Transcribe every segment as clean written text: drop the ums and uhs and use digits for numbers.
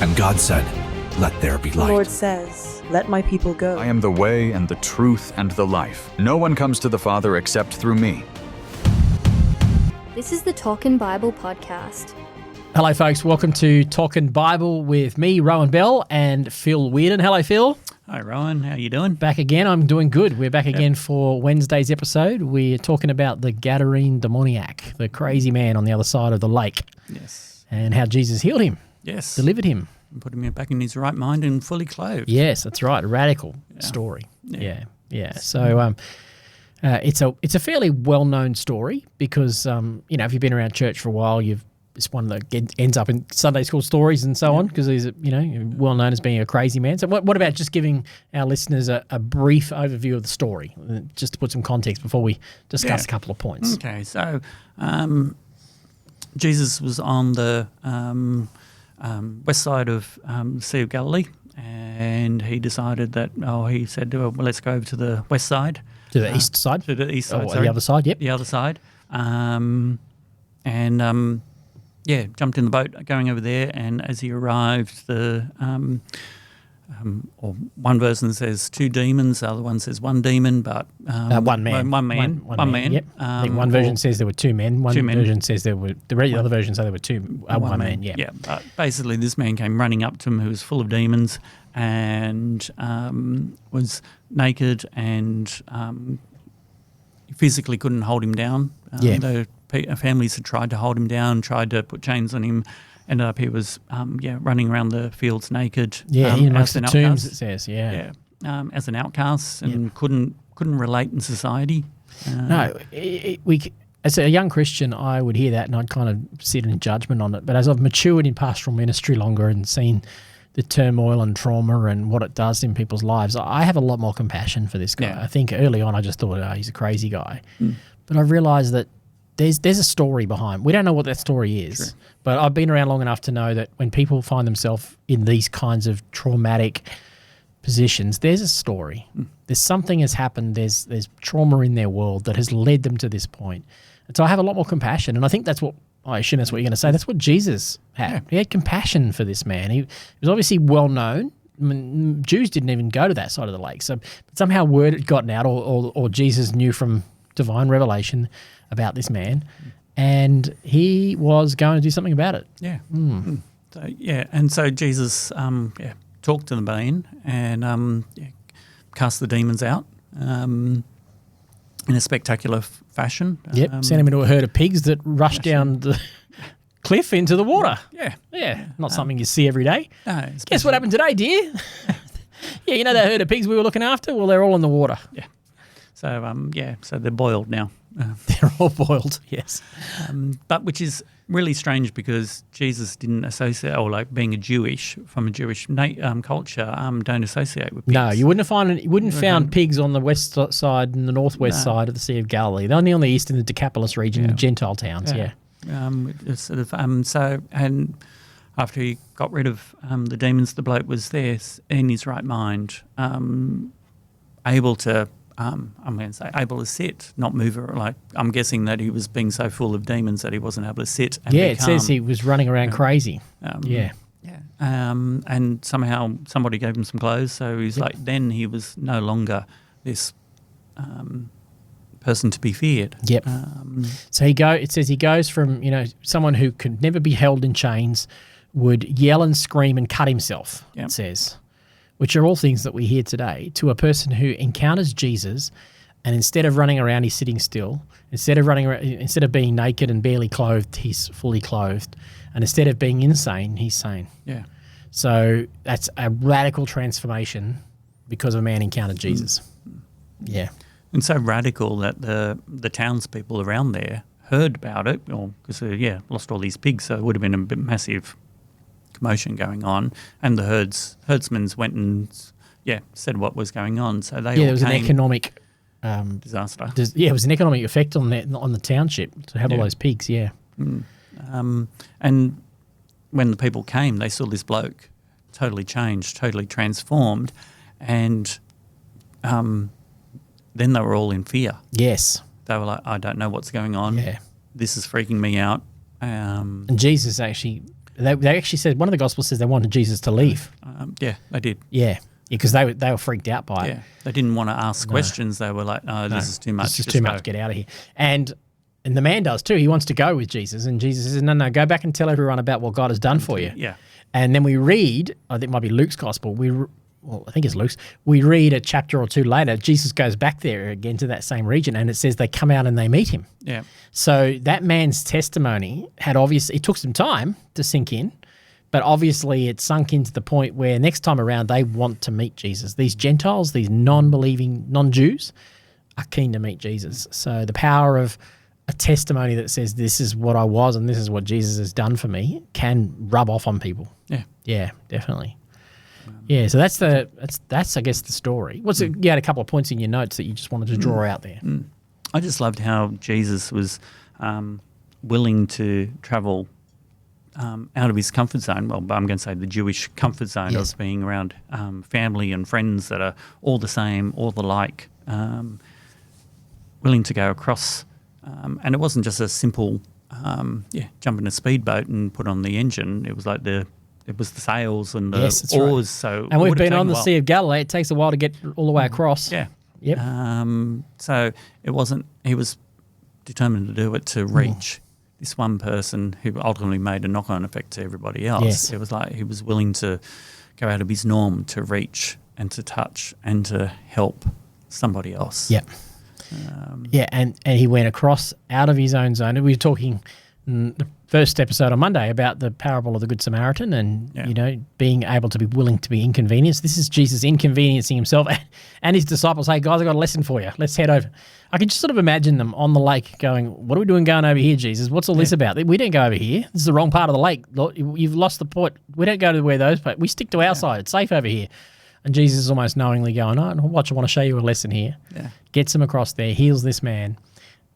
And God said, "Let there be The light." Lord says, "Let my people go." I am the way and the truth and the life. No one comes to the Father except through me. This is the Talkin Bible Podcast. Hello, folks. Welcome to Talkin Bible with me, Rohan Bell, and Phil Wearden. Hello, Phil. Hi, Rohan. How you doing? Back again. I'm doing good. We're back again for Wednesday's episode. We're talking about the Gadarene Demoniac, the crazy man on the other side of the lake. Yes. And how Jesus healed him, Yes. delivered him. And put him back in his right mind and fully clothed. Yes, that's right. A radical story. Yeah. Yeah. So it's a fairly well-known story because, if you've been around church for a while, it's one that ends up in Sunday school stories and so on because he's, well known as being a crazy man. So what about just giving our listeners a brief overview of the story, just to put some context before we discuss a couple of points? Okay, so Jesus was on the west side of the Sea of Galilee, and he decided that, he said, well, let's go over to the west side. To the east side? To the east side, the other side, yep. The other side. Jumped in the boat going over there, and as he arrived, or one version says two demons, the other one says one demon, but one man. One man. Yep. I think one version says there were two men. One version says there were the other version says there were one man. Yeah. Yeah. But basically, this man came running up to him who was full of demons and was naked and physically couldn't hold him down. The families had tried to hold him down, tried to put chains on him. Ended up he was running around the fields naked. Yeah, amongst the tombs it says. Yeah. As an outcast and couldn't relate in society. No, as a young Christian, I would hear that and I'd kind of sit in judgment on it. But as I've matured in pastoral ministry longer and seen the turmoil and trauma and what it does in people's lives, I have a lot more compassion for this guy. Yeah. I think early on I just thought, he's a crazy guy. But I realised that there's a story behind. We don't know what that story is, Sure. but I've been around long enough to know that when people find themselves in these kinds of traumatic positions, there's a story. There's something has happened. There's trauma in their world that has led them to this point. And so I have a lot more compassion. And I think that's what, I assume that's what you're going to say. That's what Jesus had. Yeah. He had compassion for this man. He was obviously well known. I mean, Jews didn't even go to that side of the lake. So but somehow word had gotten out or Jesus knew from divine revelation about this man, and he was going to do something about it. Yeah. And so Jesus talked to the man and cast the demons out in a spectacular fashion. Sent him into a herd of pigs that rushed down the cliff into the water. Yeah. Not something you see every day. No, Guess what happened today, dear? Yeah, that herd of pigs we were looking after? Well, they're all in the water. Yeah. So, so they're boiled now. They're all boiled, yes. But which is really strange because Jesus didn't associate, or like being from a Jewish culture, don't associate with pigs. No, you wouldn't have found pigs on the west side and the northwest side of the Sea of Galilee. They're only on the east in the Decapolis region, the Gentile towns, And after he got rid of the demons, the bloke was there in his right mind, able to able to sit, not move. Like I'm guessing that he was being so full of demons that he wasn't able to sit. And it says he was running around crazy. And somehow somebody gave him some clothes, so he's then he was no longer this person to be feared. Yep. So it says he goes from someone who could never be held in chains, would yell and scream and cut himself. Yep. It says. Which are all things that we hear today, to a person who encounters Jesus and instead of running around, he's sitting still. Instead of being naked and barely clothed, he's fully clothed. And instead of being insane, he's sane. Yeah. So that's a radical transformation because a man encountered Jesus. Yeah. And so radical that the townspeople around there heard about it, because lost all these pigs, so it would have been a bit massive commotion going on, and the herdsmen went and said what was going on. So they there was an economic disaster. It was an economic effect on the township to have all those pigs. Yeah, and when the people came, they saw this bloke totally changed, totally transformed, and then they were all in fear. Yes, they were like, I don't know what's going on. Yeah, this is freaking me out. And Jesus actually They actually said, one of the Gospels says they wanted Jesus to leave. Yeah, they did. Yeah, because they were freaked out by it. Yeah, they didn't want to ask questions. They were like, "No, this is too much. This is Just too go." much. Get out of here." And the man does too. He wants to go with Jesus, and Jesus says, "No, go back and tell everyone about what God has done for you." Yeah. And then we read, I think it might be Luke's Gospel. I think it's Luke's. We read a chapter or two later, Jesus goes back there again to that same region, and it says they come out and they meet him. Yeah. So that man's testimony it took some time to sink in, but obviously it sunk into the point where next time around they want to meet Jesus. These Gentiles, these non-believing non-Jews are keen to meet Jesus. So the power of a testimony that says this is what I was and this is what Jesus has done for me can rub off on people. Yeah. Yeah, definitely. Yeah, so that's I guess the story. You had a couple of points in your notes that you just wanted to draw out there. I just loved how Jesus was willing to travel out of his comfort zone. Well, I'm going to say the Jewish comfort zone Yes. of being around family and friends that are all the same, all the like, willing to go across. And it wasn't just a simple, jump in a speedboat and put on the engine. It was like it was the sails and the Yes, that's oars. right. So And it we've would have been on taken the a while. Sea of Galilee. It takes a while to get all the way across. Yeah. Yep. So it wasn't, he was determined to do it to reach this one person who ultimately made a knock-on effect to everybody else. Yes. It was like he was willing to go out of his norm to reach and to touch and to help somebody else. Yep. And he went across out of his own zone. We were talking the first episode on Monday about the parable of the Good Samaritan and, being able to be willing to be inconvenienced. This is Jesus inconveniencing himself and his disciples. Hey, guys, I've got a lesson for you. Let's head over. I can just sort of imagine them on the lake going, what are we doing going over here, Jesus? What's all this about? We don't go over here. This is the wrong part of the lake. You've lost the point. We don't go to where those places. We stick to our side. It's safe over here. And Jesus is almost knowingly going, I want to show you a lesson here. Yeah. Gets him across there, heals this man,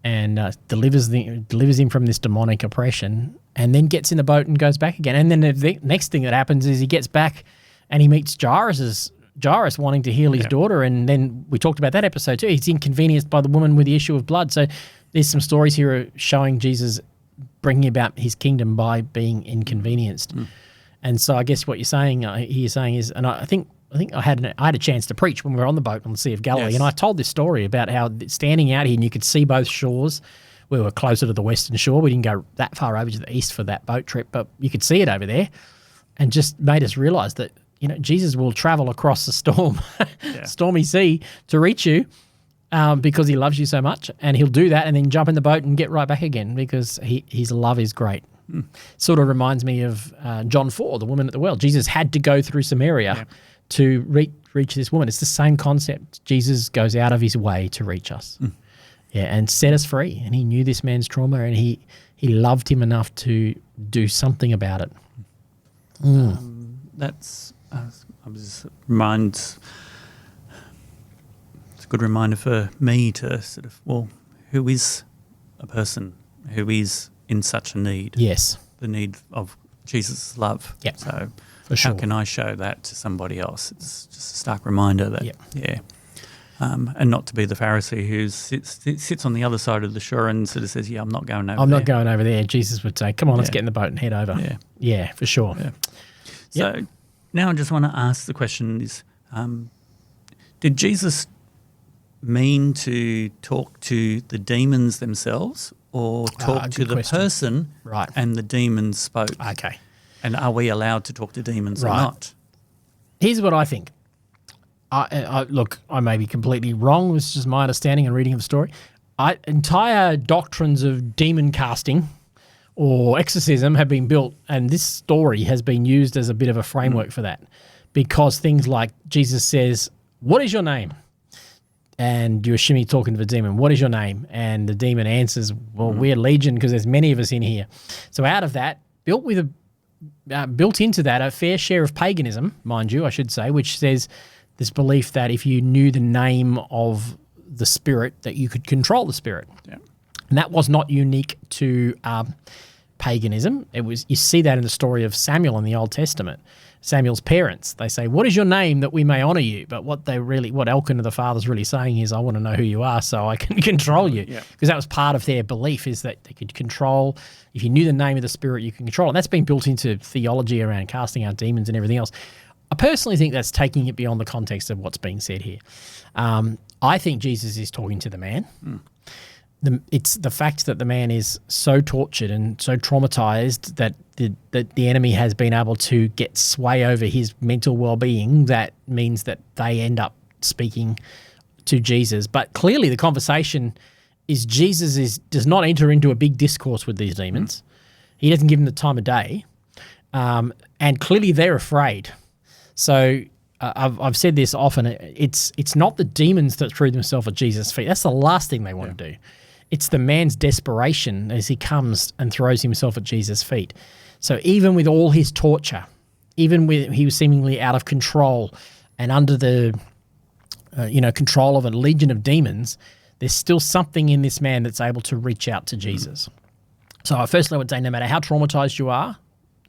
and delivers him from this demonic oppression, and then gets in the boat and goes back again. And then the next thing that happens is he gets back and he meets Jairus wanting to heal his daughter, and then we talked about that episode too. He's inconvenienced by the woman with the issue of blood. So there's some stories here showing Jesus bringing about his kingdom by being inconvenienced. And so I guess what you're saying is, and I think I had a chance to preach when we were on the boat on the Sea of Galilee, Yes. and I told this story about how standing out here and you could see both shores. We were closer to the western shore. We didn't go that far over to the east for that boat trip, but you could see it over there, and just made us realise that Jesus will travel across the stormy sea to reach you because he loves you so much, and he'll do that and then jump in the boat and get right back again because his love is great. Sort of reminds me of John 4, the woman at the well. Jesus had to go through Samaria to reach this woman. It's the same concept. Jesus goes out of his way to reach us, and set us free. And he knew this man's trauma, and he loved him enough to do something about it. That's it's a good reminder for me to sort of, who is a person who is in such a need? Yes. The need of Jesus' love. Yep. So For sure. how can I show that to somebody else? It's just a stark reminder that, and not to be the Pharisee who sits on the other side of the shore and sort of says, I'm not going over there. I'm not going over there. Jesus would say, come on, let's get in the boat and head over. Yeah. Yeah, for sure. Yeah. So now I just want to ask the question is, did Jesus mean to talk to the demons themselves or talk to good the question. person Right. and the demons spoke? Okay. And are we allowed to talk to demons or Right. not? Here's what I think. Look, I may be completely wrong. This is just my understanding and reading of the story. Entire doctrines of demon casting or exorcism have been built, and this story has been used as a bit of a framework for that, because things like Jesus says, what is your name? And you're shimmy talking to the demon, what is your name? And the demon answers, well, we're Legion because there's many of us in here. So out of that, built into that a fair share of paganism, mind you, I should say, which says this belief that if you knew the name of the spirit, that you could control the spirit. Yeah. And that was not unique to paganism. You see that in the story of Samuel in the Old Testament. Samuel's parents, they say, "What is your name that we may honor you?" But what Elkanah the father's really saying is, "I want to know who you are so I can control you." Because that was part of their belief, is that they could control. If you knew the name of the spirit, you can control it. And that's been built into theology around casting out demons and everything else. I personally think that's taking it beyond the context of what's being said here. I think Jesus is talking to the man. It's the fact that the man is so tortured and so traumatized that the enemy has been able to get sway over his mental well-being. That means that they end up speaking to Jesus. But clearly the conversation is Jesus does not enter into a big discourse with these demons. He doesn't give them the time of day. And clearly they're afraid. So I've said this often. It's not the demons that threw themselves at Jesus' feet. That's the last thing they want to do. It's the man's desperation as he comes and throws himself at Jesus' feet. So even with all his torture, even with he was seemingly out of control and under the control of a legion of demons, there's still something in this man that's able to reach out to Jesus. So firstly, I would say no matter how traumatized you are,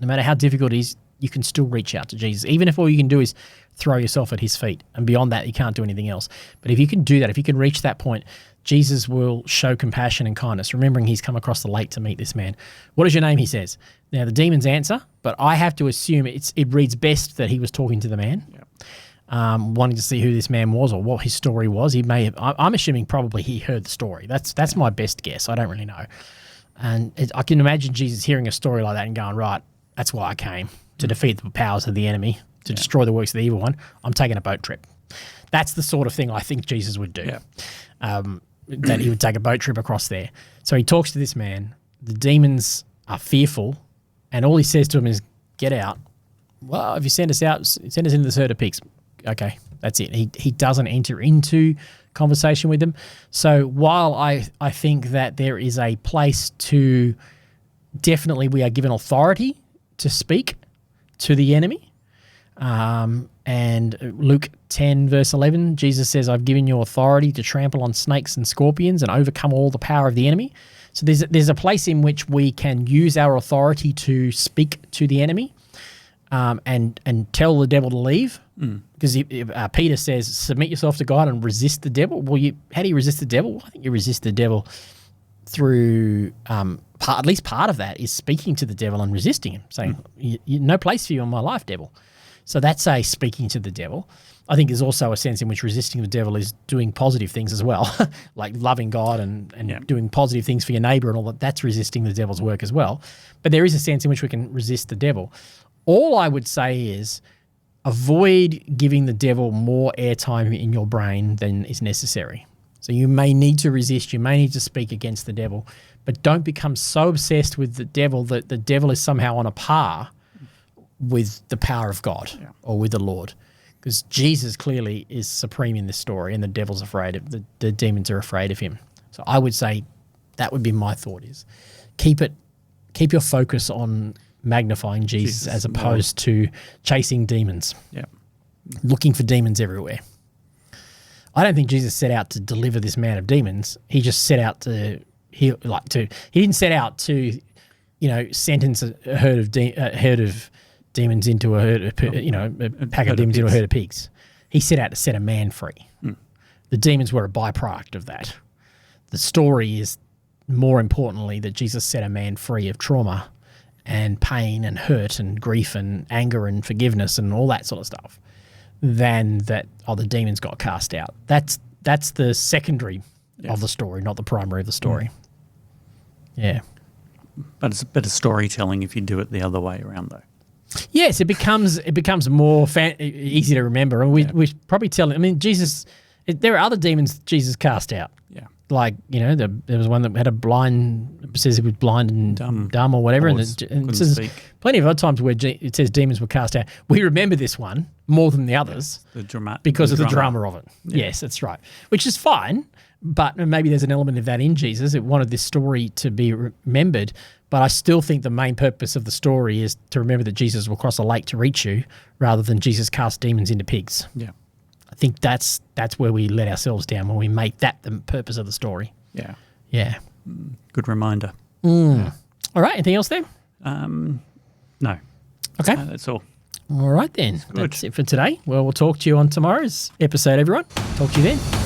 no matter how difficult it is, you can still reach out to Jesus, even if all you can do is throw yourself at his feet. And beyond that, you can't do anything else. But if you can do that, if you can reach that point, Jesus will show compassion and kindness, remembering he's come across the lake to meet this man. "What is your name?" he says. Now, the demons answer, but I have to assume it reads best that he was talking to the man, wanting to see who this man was or what his story was. He may have, I'm assuming probably he heard the story. That's my best guess. I don't really know. And I can imagine Jesus hearing a story like that and going, right, that's why I came, to defeat the powers of the enemy, to destroy the works of the evil one. I'm taking a boat trip. That's the sort of thing I think Jesus would do. That he would take a boat trip across there. So he talks to this man. The demons are fearful, and all he says to him is, "Get out. Well, if you send us out, send us into this herd of pigs." Okay, that's it. He doesn't enter into conversation with them. So while I think that there is a place to, definitely we are given authority to speak to the enemy. And Luke 10 verse 11, Jesus says, "I've given you authority to trample on snakes and scorpions and overcome all the power of the enemy." So there's a place in which we can use our authority to speak to the enemy, and tell the devil to leave. Because Peter says, "Submit yourself to God and resist the devil." Well, how do you resist the devil? I think you resist the devil through at least part of that is speaking to the devil and resisting him, saying, "No place for you in my life, devil." So that's a speaking to the devil. I think there's also a sense in which resisting the devil is doing positive things as well, like loving God and doing positive things for your neighbor and all that. That's resisting the devil's work as well. But there is a sense in which we can resist the devil. All I would say is avoid giving the devil more airtime in your brain than is necessary. So you may need to resist, you may need to speak against the devil, but don't become so obsessed with the devil that the devil is somehow on a par with the power of God or with the Lord. Because Jesus clearly is supreme in this story, and the devil's afraid of the demons are afraid of him. So I would say that would be my thought, is keep your focus on magnifying Jesus as opposed to chasing demons. Looking for demons everywhere. I don't think Jesus set out to deliver this man of demons. He just set out to he didn't set out to sentence a herd of demons into a pack of demons into a herd of pigs. He set out to set a man free. The demons were a byproduct of that. The story is, more importantly, that Jesus set a man free of trauma and pain and hurt and grief and anger and forgiveness and all that sort of stuff, than that, the demons got cast out. That's the secondary of the story, not the primary of the story. Yeah. But it's a bit of storytelling if you do it the other way around, though. Yes, it becomes more easy to remember. And we probably tell. I mean, Jesus. There are other demons Jesus cast out. Yeah, like there was one that had a blind, says he was blind and dumb or whatever, and it says plenty of other times where it says demons were cast out. We remember this one more than the others because of the drama of it. Yeah. Yes, that's right, which is fine. But maybe there's an element of that in Jesus. It wanted this story to be remembered. But I still think the main purpose of the story is to remember that Jesus will cross a lake to reach you, rather than Jesus cast demons into pigs. Yeah, I think that's where we let ourselves down, when we make that the purpose of the story. Yeah. Good reminder. All right. Anything else there? No. Okay. That's all. All right then. That's it for today. Well, we'll talk to you on tomorrow's episode, everyone. Talk to you then.